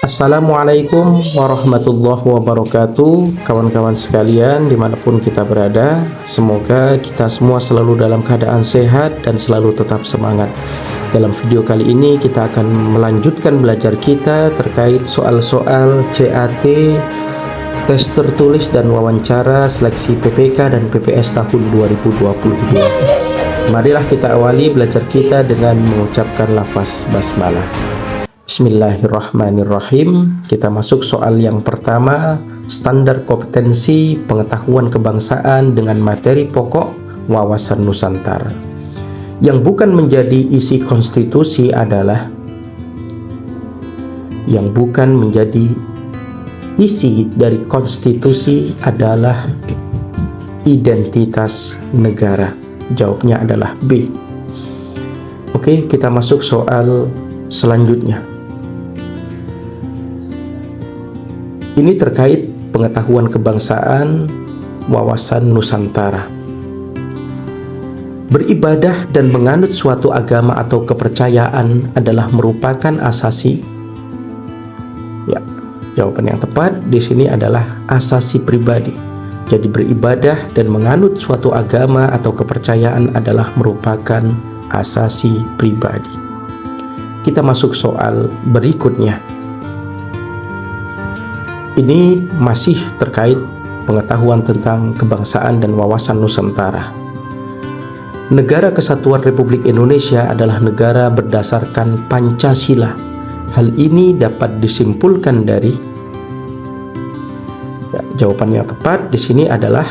Assalamualaikum warahmatullahi wabarakatuh. Kawan-kawan sekalian dimanapun kita berada, semoga kita semua selalu dalam keadaan sehat dan selalu tetap semangat. Dalam video kali ini kita akan melanjutkan belajar kita terkait soal-soal CAT, tes tertulis dan wawancara seleksi PPK dan PPS tahun 2022. Marilah kita awali belajar kita dengan mengucapkan lafaz basmalah. Bismillahirrahmanirrahim. Kita masuk soal yang pertama, standar kompetensi pengetahuan kebangsaan dengan materi pokok wawasan Nusantara. Yang bukan menjadi isi konstitusi adalah dari konstitusi adalah identitas negara. Jawabnya adalah B. Oke, kita masuk soal selanjutnya. Ini terkait pengetahuan kebangsaan, wawasan Nusantara. Beribadah dan menganut suatu agama atau kepercayaan adalah merupakan asasi. Ya, jawaban yang tepat di sini adalah asasi pribadi. Jadi beribadah dan menganut suatu agama atau kepercayaan adalah merupakan asasi pribadi. Kita masuk soal berikutnya. Ini masih terkait pengetahuan tentang kebangsaan dan wawasan Nusantara. Negara Kesatuan Republik Indonesia adalah negara berdasarkan Pancasila. Hal ini dapat disimpulkan dari jawaban yang tepat di sini adalah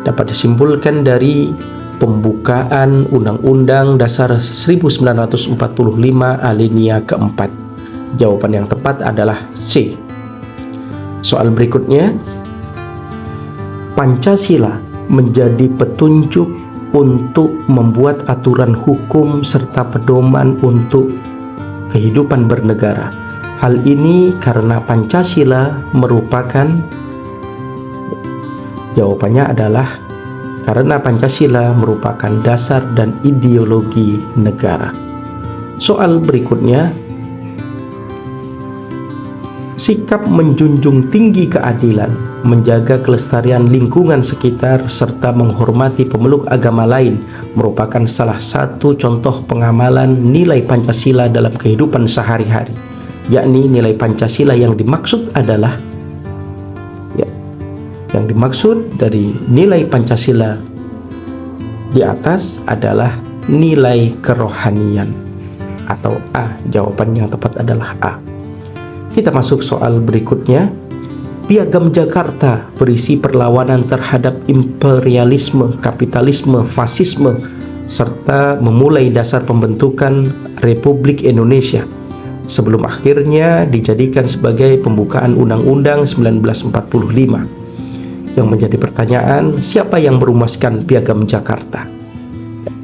dapat disimpulkan dari pembukaan Undang-Undang Dasar 1945 alinea keempat. Jawaban yang tepat adalah C. Soal berikutnya, Pancasila menjadi petunjuk untuk membuat aturan hukum serta pedoman untuk kehidupan bernegara. Hal ini karena Pancasila merupakan, jawabannya adalah karena Pancasila merupakan dasar dan ideologi negara. Soal berikutnya, sikap menjunjung tinggi keadilan, menjaga kelestarian lingkungan sekitar, serta menghormati pemeluk agama lain merupakan salah satu contoh pengamalan nilai Pancasila dalam kehidupan sehari-hari. Yakni nilai Pancasila yang dimaksud adalah yang dimaksud dari nilai Pancasila di atas adalah nilai kerohanian atau A. Jawaban yang tepat adalah A. Kita masuk soal berikutnya. Piagam Jakarta berisi perlawanan terhadap imperialisme, kapitalisme, fasisme, serta memulai dasar pembentukan Republik Indonesia sebelum akhirnya dijadikan sebagai pembukaan Undang-Undang 1945. Yang menjadi pertanyaan, siapa yang merumuskan Piagam Jakarta?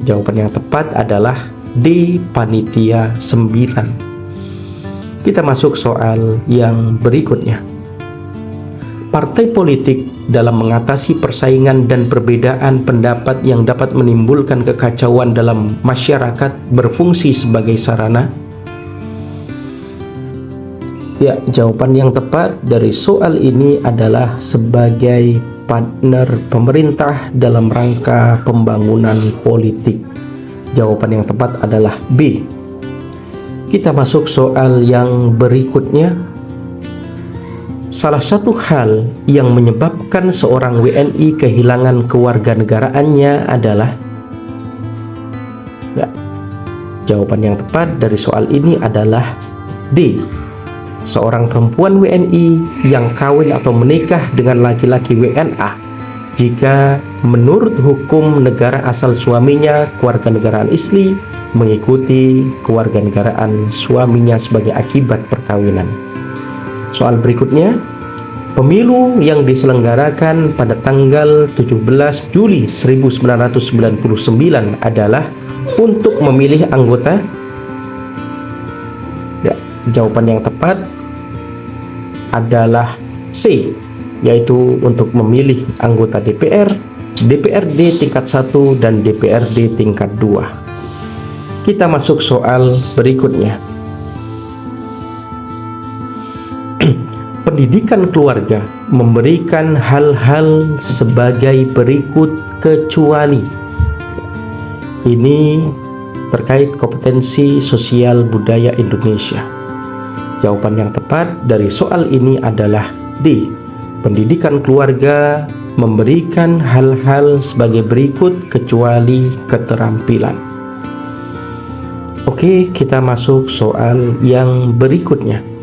Jawaban yang tepat adalah D. Panitia 9. Kita masuk soal yang berikutnya. Partai politik dalam mengatasi persaingan dan perbedaan pendapat yang dapat menimbulkan kekacauan dalam masyarakat berfungsi sebagai sarana. Ya, jawaban yang tepat dari soal ini adalah sebagai partner pemerintah dalam rangka pembangunan politik. Jawaban yang tepat adalah B. Kita masuk soal yang berikutnya. Salah satu hal yang menyebabkan seorang WNI kehilangan kewarganegaraannya adalah jawaban yang tepat dari soal ini adalah D. Seorang perempuan WNI yang kawin atau menikah dengan laki-laki WNA jika menurut hukum negara asal suaminya kewarganegaraan asli mengikuti kewarganegaraan suaminya sebagai akibat perkawinan. Soal berikutnya, pemilu yang diselenggarakan pada tanggal 17 Juli 1999 adalah untuk memilih anggota. Ya, jawaban yang tepat adalah C, yaitu untuk memilih anggota DPR, DPRD tingkat 1 dan DPRD tingkat 2. Kita masuk soal berikutnya. pendidikan keluarga memberikan hal-hal sebagai berikut kecuali. Ini terkait kompetensi sosial budaya Indonesia. Jawaban yang tepat dari soal ini adalah D. Pendidikan keluarga memberikan hal-hal sebagai berikut kecuali keterampilan. Oke, kita masuk soal yang berikutnya.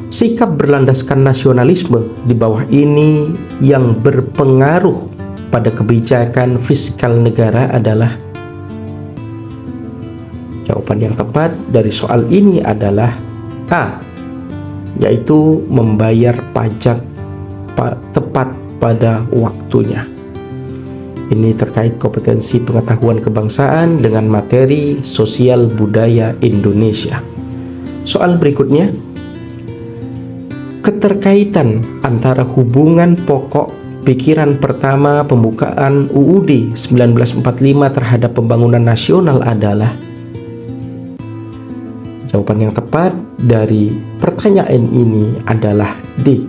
Sikap berlandaskan nasionalisme di bawah ini yang berpengaruh pada kebijakan fiskal negara adalah. Jawaban yang tepat dari soal ini adalah A, yaitu membayar pajak tepat pada waktunya. Ini terkait kompetensi pengetahuan kebangsaan dengan materi sosial budaya Indonesia. Soal berikutnya, keterkaitan antara hubungan pokok pikiran pertama pembukaan UUD 1945 terhadap pembangunan nasional adalah. Jawaban yang tepat dari pertanyaan ini adalah D.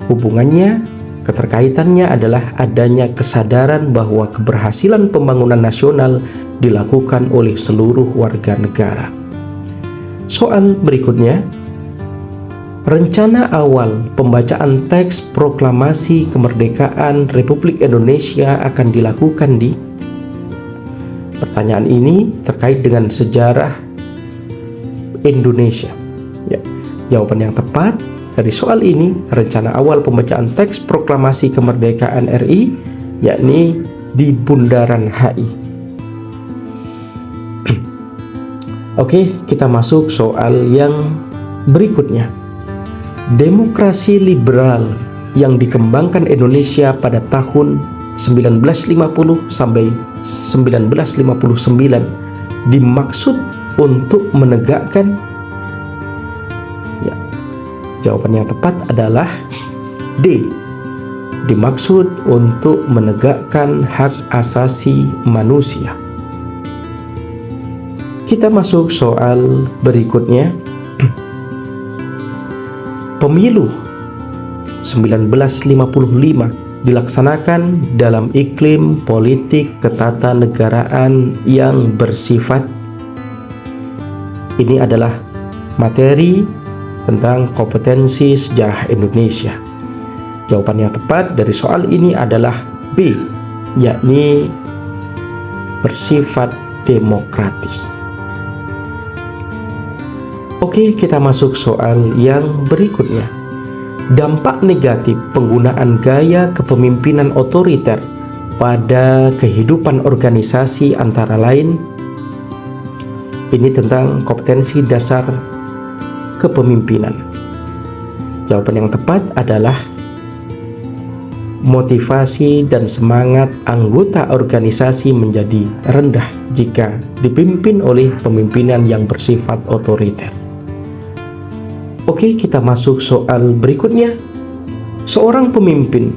Hubungannya, keterkaitannya adalah adanya kesadaran bahwa keberhasilan pembangunan nasional dilakukan oleh seluruh warga negara. Soal berikutnya, rencana awal pembacaan teks proklamasi kemerdekaan Republik Indonesia akan dilakukan di. Pertanyaan ini terkait dengan sejarah Indonesia. Ya, jawaban yang tepat dari soal ini, rencana awal pembacaan teks proklamasi kemerdekaan RI, yakni di Bundaran HI. Oke, kita masuk soal yang berikutnya. Demokrasi liberal yang dikembangkan Indonesia pada tahun 1950 sampai 1959 dimaksud untuk menegakkan. Ya, jawaban yang tepat adalah D. Dimaksud untuk menegakkan hak asasi manusia. Kita masuk soal berikutnya. Pemilu 1955 dilaksanakan dalam iklim politik ketatanegaraan yang bersifat. Ini adalah materi tentang kompetensi sejarah Indonesia. Jawaban yang tepat dari soal ini adalah B, yakni bersifat demokratis. Oke, kita masuk soal yang berikutnya. Dampak negatif penggunaan gaya kepemimpinan otoriter pada kehidupan organisasi antara lain. Ini tentang kompetensi dasar kepemimpinan. Jawaban yang tepat adalah motivasi dan semangat anggota organisasi menjadi rendah jika dipimpin oleh pemimpinan yang bersifat otoriter. Oke, kita masuk soal berikutnya. Seorang pemimpin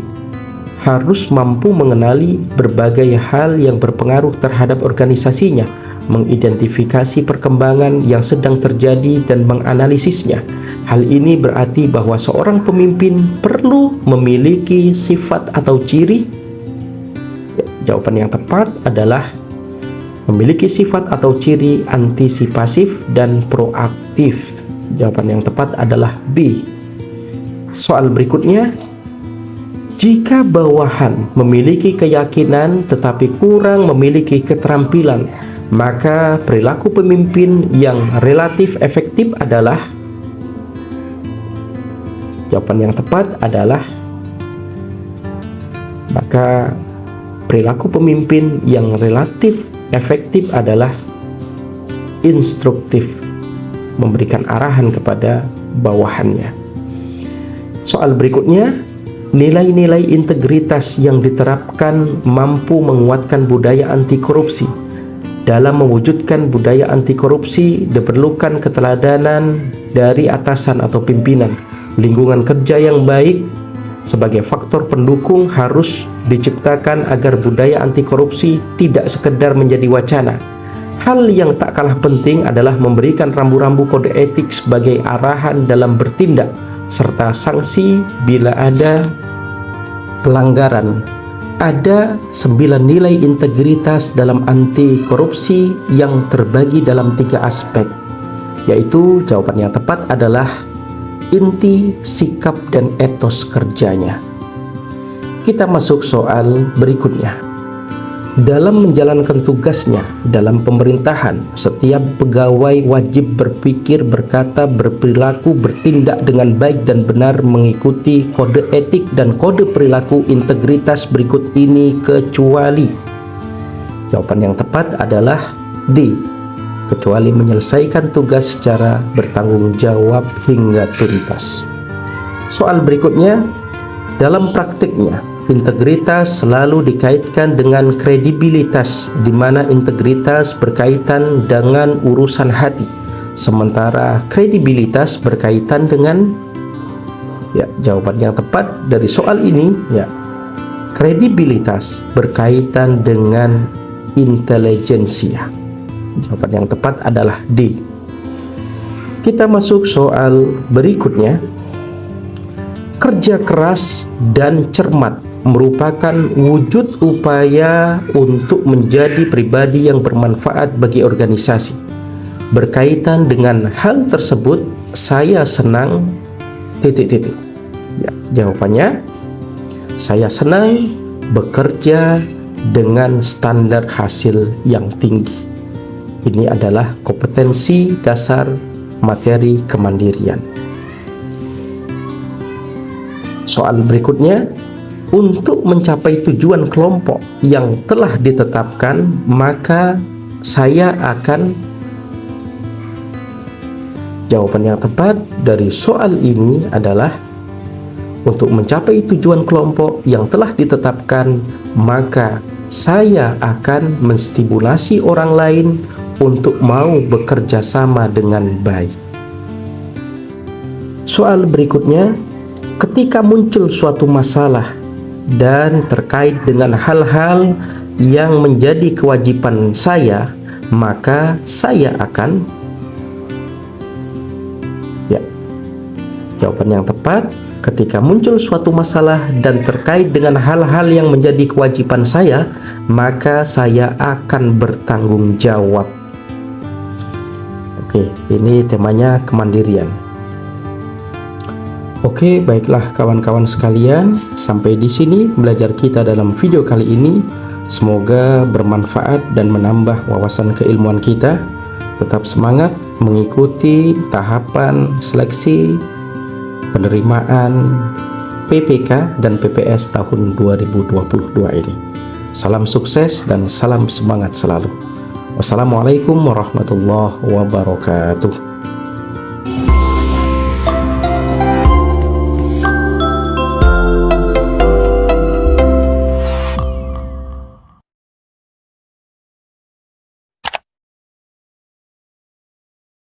harus mampu mengenali berbagai hal yang berpengaruh terhadap organisasinya, mengidentifikasi perkembangan yang sedang terjadi dan menganalisisnya. Hal ini berarti bahwa seorang pemimpin perlu memiliki sifat atau ciri. Jawaban yang tepat adalah memiliki sifat atau ciri antisipatif dan proaktif. Jawaban yang tepat adalah B. Soal berikutnya, jika bawahan memiliki keyakinan tetapi kurang memiliki keterampilan, maka perilaku pemimpin yang relatif efektif adalah. Jawaban yang tepat adalah maka perilaku pemimpin yang relatif efektif adalah instruktif, memberikan arahan kepada bawahannya. Soal berikutnya, nilai-nilai integritas yang diterapkan mampu menguatkan budaya anti korupsi. Dalam mewujudkan budaya anti korupsi diperlukan keteladanan dari atasan atau pimpinan. Lingkungan kerja yang baik sebagai faktor pendukung harus diciptakan agar budaya anti korupsi tidak sekedar menjadi wacana. Hal yang tak kalah penting adalah memberikan rambu-rambu kode etik sebagai arahan dalam bertindak, serta sanksi bila ada pelanggaran. Ada 9 nilai integritas dalam anti korupsi yang terbagi dalam 3 aspek, yaitu jawaban yang tepat adalah inti, sikap, dan etos kerjanya. Kita masuk soal berikutnya. Dalam menjalankan tugasnya dalam pemerintahan, setiap pegawai wajib berpikir, berkata, berperilaku, bertindak dengan baik dan benar mengikuti kode etik dan kode perilaku integritas berikut ini kecuali. Jawaban yang tepat adalah D, kecuali menyelesaikan tugas secara bertanggung jawab hingga tuntas. Soal berikutnya, dalam praktiknya integritas selalu dikaitkan dengan kredibilitas, di mana integritas berkaitan dengan urusan hati, sementara kredibilitas berkaitan dengan jawaban yang tepat dari soal ini kredibilitas berkaitan dengan intelijensia. Jawaban yang tepat adalah D. Kita masuk soal berikutnya. Kerja keras dan cermat merupakan wujud upaya untuk menjadi pribadi yang bermanfaat bagi organisasi. Berkaitan dengan hal tersebut, saya senang jawabannya, saya senang bekerja dengan standar hasil yang tinggi. Ini adalah kompetensi dasar materi kemandirian. Soal berikutnya, untuk mencapai tujuan kelompok yang telah ditetapkan, maka saya akan. Jawaban yang tepat dari soal ini adalah untuk mencapai tujuan kelompok yang telah ditetapkan, maka saya akan menstimulasi orang lain untuk mau bekerja sama dengan baik. Soal berikutnya, ketika muncul suatu masalah dan terkait dengan hal-hal yang menjadi kewajiban saya, maka saya akan. Jawaban yang tepat, ketika muncul suatu masalah dan terkait dengan hal-hal yang menjadi kewajiban saya, maka saya akan bertanggung jawab. Oke, ini temanya kemandirian. Oke, baiklah kawan-kawan sekalian, sampai di sini belajar kita dalam video kali ini. Semoga bermanfaat dan menambah wawasan keilmuan kita. Tetap semangat mengikuti tahapan seleksi penerimaan PPK dan PPS tahun 2022 ini. Salam sukses dan salam semangat selalu. Wassalamualaikum warahmatullahi wabarakatuh.